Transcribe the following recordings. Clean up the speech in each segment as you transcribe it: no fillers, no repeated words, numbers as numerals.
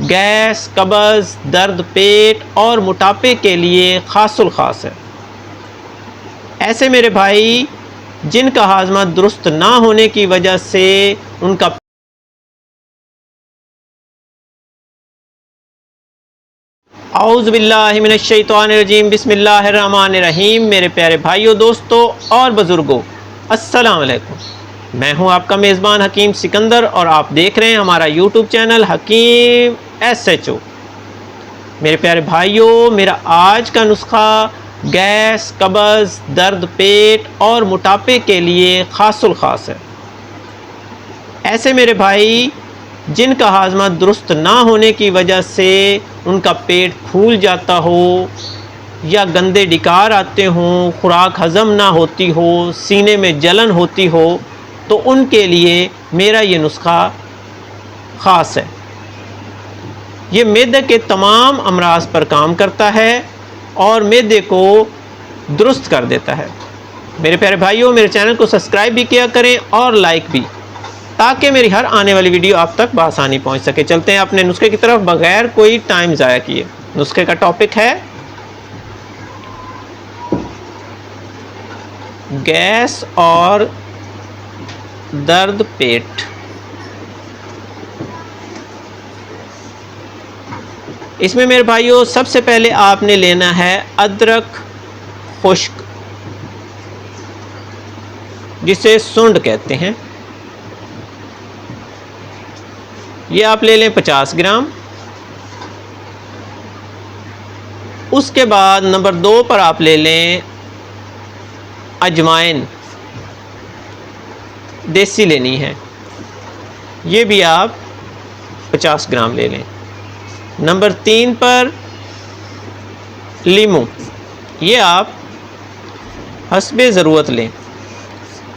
Gas, कब्ज़, दर्द पेट और मोटापे के लिए खासुल खास है। ऐसे मेरे भाई जिनका हाजमा दुरुस्त ना होने की वजह से उनका औज़ु बिल्लाहि मिनश शैतानिर रजीम बिस्मिल्लाहिर रहमानिर रहीम। मेरे प्यारे भाइयों, दोस्तों और बुज़ुर्गों, अस्सलाम वालेकुम। मैं हूं आपका मेज़बान हकीम सिकंदर और आप देख रहे हैं हमारा यूट्यूब चैनल हकीम SHO। मेरे प्यारे भाइयों, मेरा आज का नुस्खा गैस, कब्ज़, दर्द पेट और मोटापे के लिए खासुल खास है। ऐसे मेरे भाई जिनका हाजमा दुरुस्त ना होने की वजह से उनका पेट फूल जाता हो या गंदे डिकार आते हों, खुराक हज़म ना होती हो, सीने में जलन होती हो, तो उनके लिए मेरा ये नुस्खा ख़ास है। ये मैदे के तमाम अमराज पर काम करता है और मैदे को दुरुस्त कर देता है। मेरे प्यारे भाइयों, मेरे चैनल को सब्सक्राइब भी किया करें और लाइक भी, ताकि मेरी हर आने वाली वीडियो आप तक बआसानी पहुंच सके। चलते हैं अपने नुस्खे की तरफ बगैर कोई टाइम ज़ाया किए। नुस्खे का टॉपिक है गैस और दर्द पेट। इसमें मेरे भाइयों सबसे पहले आपने लेना है अदरक खुश्क, जिसे सुंड कहते हैं। ये आप ले लें 50 ग्राम। उसके बाद नंबर 2 पर आप ले लें अजवाइन, देसी लेनी है, ये भी आप 50 ग्राम ले लें। नंबर 3 पर लीमू, ये आप हस्बे ज़रूरत लें।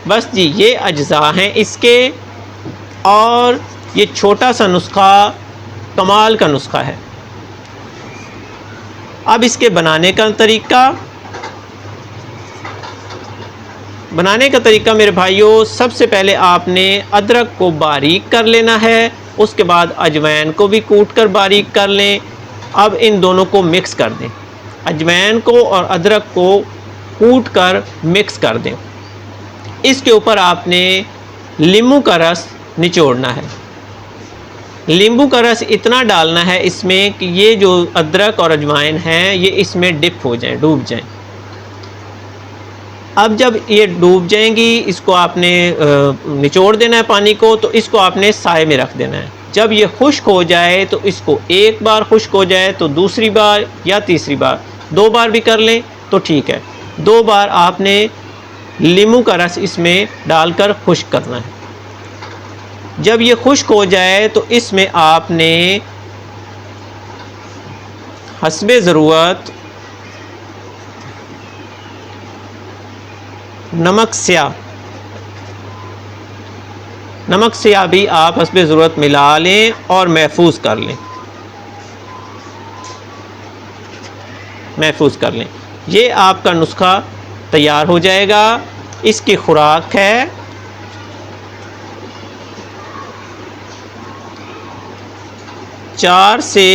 बस जी, ये अज्जा हैं इसके, और ये छोटा सा नुस्खा कमाल का नुस्खा है। अब इसके बनाने का तरीका मेरे भाइयों, सबसे पहले आपने अदरक को बारीक कर लेना है। उसके बाद अजवाइन को भी कूट कर बारीक कर लें। अब इन दोनों को मिक्स कर दें, अजवाइन को और अदरक को कूट कर मिक्स कर दें। इसके ऊपर आपने नींबू का रस निचोड़ना है। नींबू का रस इतना डालना है इसमें कि ये जो अदरक और अजवाइन हैं ये इसमें डिप हो जाएं, डूब जाएं। अब जब ये डूब जाएंगी, इसको आपने निचोड़ देना है पानी को, तो इसको आपने साए में रख देना है। जब ये खुश्क हो जाए तो इसको एक बार खुश्क हो जाए तो दूसरी बार या तीसरी बार, 2 बार भी कर लें तो ठीक है। 2 बार आपने नींबू का रस इसमें डालकर खुश्क करना है। जब ये खुश्क हो जाए तो इसमें आपने हस्बे ज़रूरत नमक स्याह भी आप हस्बे ज़रूरत मिला लें और महफूज कर लें। ये आपका नुस्खा तैयार हो जाएगा। इसकी खुराक है 4 से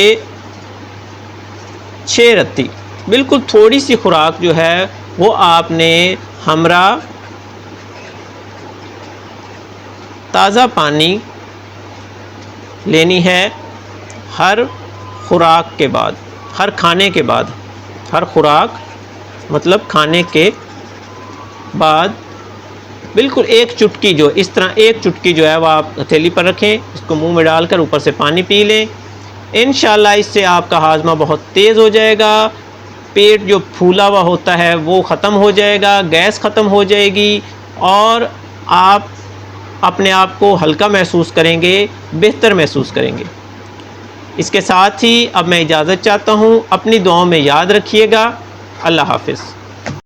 6 रत्ती। बिल्कुल थोड़ी सी खुराक जो है वो आपने हमरा ताज़ा पानी लेनी है हर खुराक के बाद, हर खाने के बाद, हर खुराक मतलब खाने के बाद बिल्कुल 1 चुटकी, जो इस तरह 1 चुटकी जो है वो आप हथेली पर रखें, इसको मुंह में डालकर ऊपर से पानी पी लें। इंशाल्लाह इससे आपका हाजमा बहुत तेज़ हो जाएगा। पेट जो फूला हुआ होता है वो ख़त्म हो जाएगा, गैस ख़त्म हो जाएगी और आप अपने आप को हल्का महसूस करेंगे, बेहतर महसूस करेंगे। इसके साथ ही अब मैं इजाज़त चाहता हूँ। अपनी दुआओं में याद रखिएगा। अल्लाह हाफ़िज़।